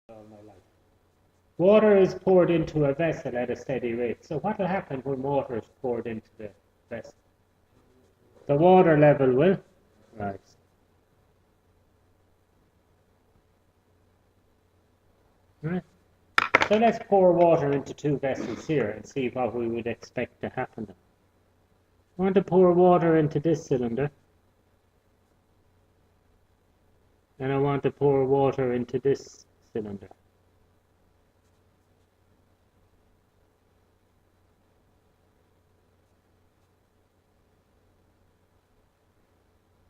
all my life. Water is poured into a vessel at a steady rate. So what will happen when water is poured into the vessel? The water level will rise. Right. So let's pour water into two vessels here and see what we would expect to happen. I want to pour water into this cylinder. And I want to pour water into this cylinder.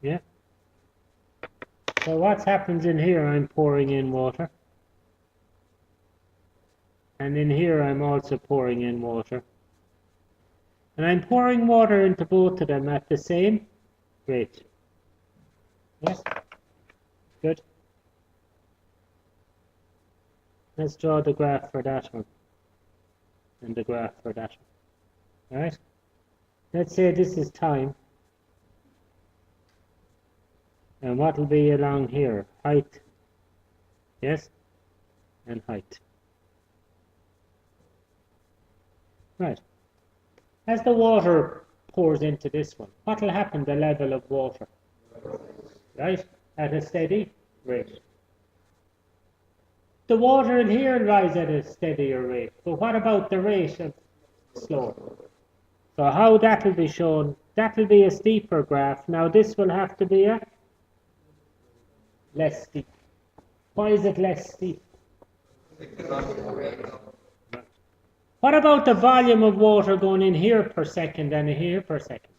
Yeah. So what happens in here, I'm pouring in water. And in here I'm also pouring in water. And I'm pouring water into both of them at the same rate. Yes? Good. Let's draw the graph for that one. And the graph for that one. Alright? Let's say this is time. And what will be along here? Height. Yes? And height. Right. As the water pours into this one, what will happen to the level of water? Right? At a steady rate. The water in here will rise at a steadier rate. But what about the rate of slower? So how that will be shown, that will be a steeper graph. Now this will have to be a less steep. Why is it less steep? What about the volume of water going in here per second and in here per second?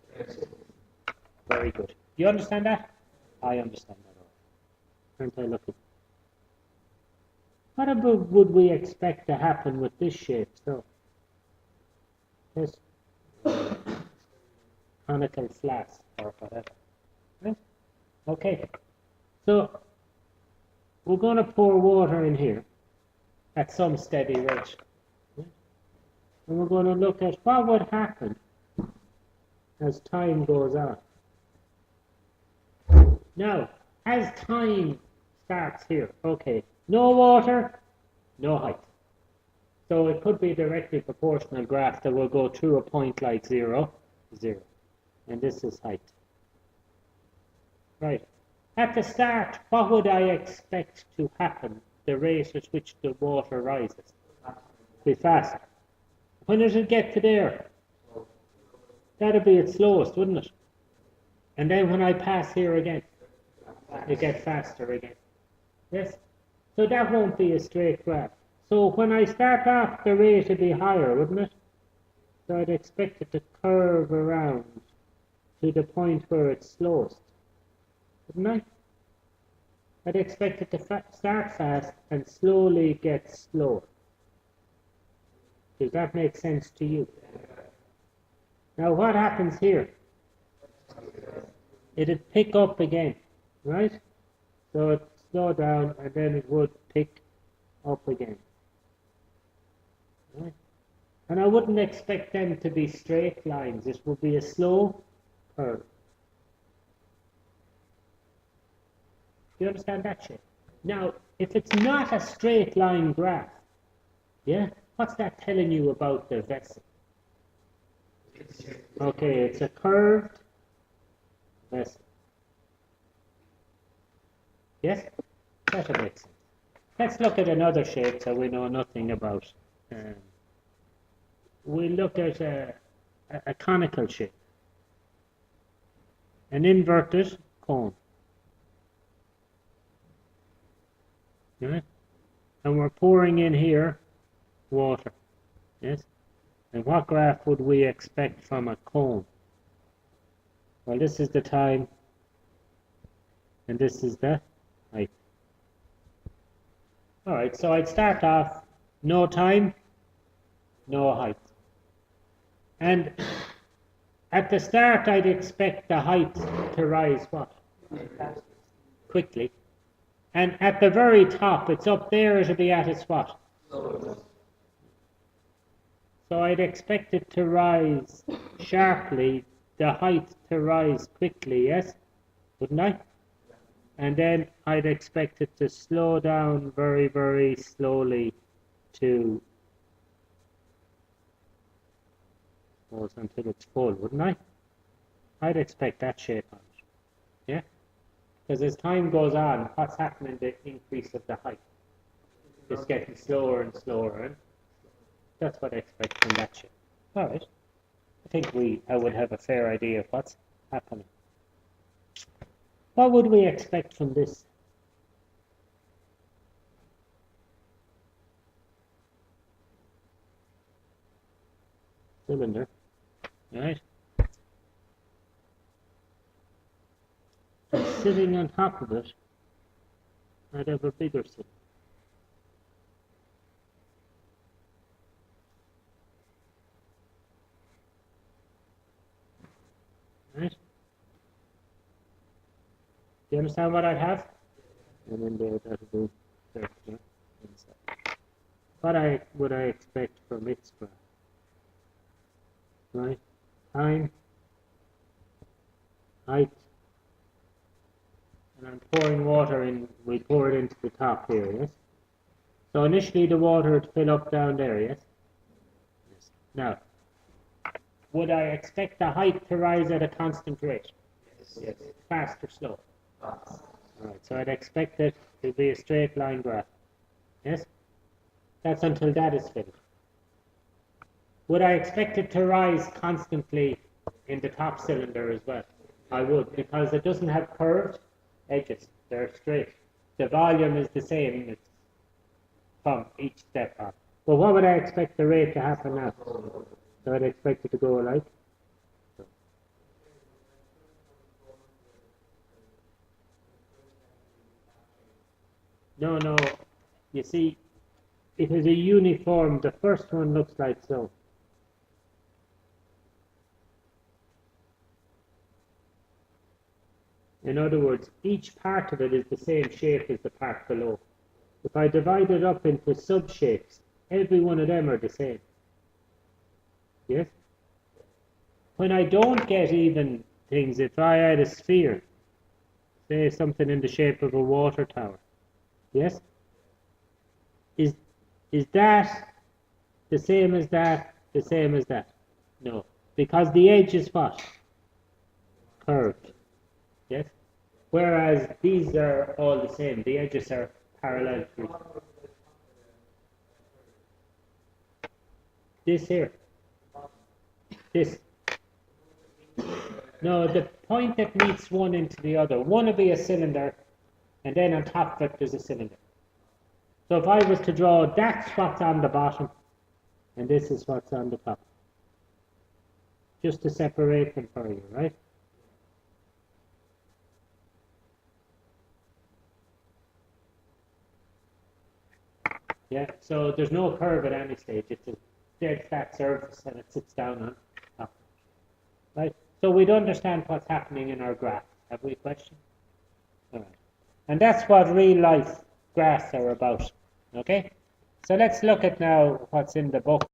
Very good. You understand that? I understand that all. Aren't I lucky? What about would we expect to happen with this shape? So, this conical flask or whatever. Right? Okay. So, we're going to pour water in here at some steady rate. And we're going to look at what would happen as time goes on. Now, as time starts here, okay, no water, no height. So it could be a directly proportional graph that will go through a point like 0, 0. And this is height. Right. At the start, what would I expect to happen, the rate at which the water rises? Be faster. When does it get to there? That'll be its slowest, wouldn't it? And then when I pass here again, it gets faster again. Yes? So that won't be a straight graph. So when I start off, the rate would be higher, wouldn't it? So I'd expect it to curve around to the point where it's slowest. Wouldn't I? I'd expect it to start fast and slowly get slower. Does that make sense to you? Now what happens here? It'd pick up again, right? So it'd slow down and then it would pick up again. Right? And I wouldn't expect them to be straight lines. It would be a slow curve. Do you understand that shape? Now, if it's not a straight line graph, yeah, what's that telling you about the vessel? Okay, it's a curved vessel. Yes? That makes sense. Let's look at another shape that we know nothing about. We look at a conical shape. An inverted cone. Right? And we're pouring in here water. Yes? And what graph would we expect from a cone? Well, this is the time, and this is the height. All right, so I'd start off no time, no height. And at the start, I'd expect the height to rise what? Quickly. And at the very top, it's up there, it'll be at its what? So I'd expect it to rise sharply, the height to rise quickly, yes? Wouldn't I? And then I'd expect it to slow down very, very slowly to, until it's full, wouldn't I? I'd expect that shape on it. Yeah? Because as time goes on, what's happening, the increase of the height is getting slower and slower, and that's what I expect from that shape. All right. I think I would have a fair idea of what's happening. What would we expect from this? Cylinder, right? And sitting on top of it, I'd have a bigger cylinder. Right? Do you understand what I'd have? And then there, that'll be circular inside. What would I expect from its graph? Right? Time, height, and I'm pouring water in, we pour it into the top here, yes? So initially the water would fill up down there, yes? Yes. Now, would I expect the height to rise at a constant rate? Yes. Fast or slow? Fast. All right, so I'd expect it to be a straight line graph. Yes? That's until that is filled. Would I expect it to rise constantly in the top cylinder as well? I would, because it doesn't have curved edges. They're straight. The volume is the same. It's from each step up. But what would I expect the rate to happen now? So I'd expect it to go like? No. You see, it is a uniform. The first one looks like so. In other words, each part of it is the same shape as the part below. If I divide it up into sub-shapes, every one of them are the same. Yes? When I don't get even things, if I had a sphere, say something in the shape of a water tower, yes? Is that the same as that, the same as that? No, because the edge is what? Curved, yes? Whereas these are all the same, the edges are parallel to each other. This here, this. No, the point that meets one into the other. One will be a cylinder, and then on top of it there's a cylinder. So if I was to draw, that's what's on the bottom, and this is what's on the top. Just to separate them for you, right? Yeah, so there's no curve at any stage. It's a dead flat surface and it sits down on top. Right? So we'd understand what's happening in our graph. Have we a question? All right. And that's what real life graphs are about. Okay? So let's look at now what's in the book.